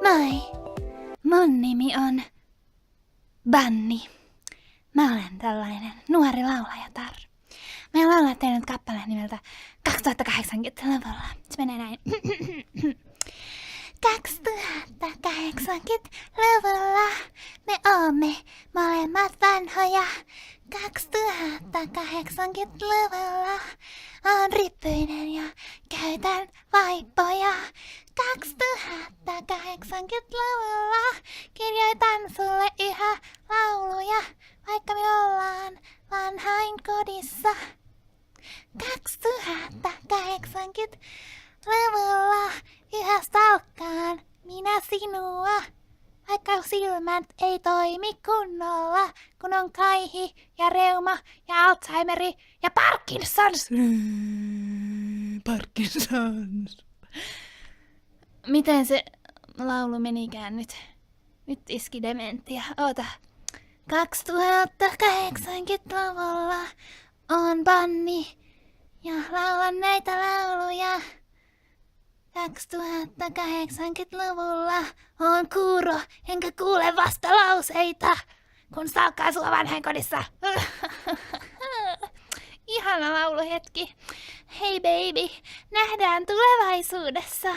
Moi, mun nimi on Banni. Mä olen tällainen nuori laulajatar. Mä laulan teille nyt kappaleen nimeltä 2080-luvulla. Se menee näin. 2080-luvulla me oomme molemmat vanhoja. 2080-luvulla on rippyinen ja käytän vaippoja. 2080-luvulla kirjoitan sulle yhä lauluja, vaikka me ollaan vanhainkodissa. 2080-luvulla yhä stalkkaan minä sinua, vaikka silmät ei toimi kunnolla, kun on kaihi ja reuma ja Alzheimeri ja Parkinsons. Parkinsons. Miten se laulu menikään nyt? Nyt iski dementia. Oota. 2080-luvulla on Banni ja laulan näitä lauluja. 2080-luvulla on Kuuro, enkä kuule vastalauseita, kun stalkkaa sua vanhainkodissa. Ihana lauluhetki. Hei baby, nähdään tulevaisuudessa.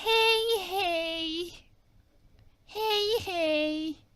Hei hei. Hei hei.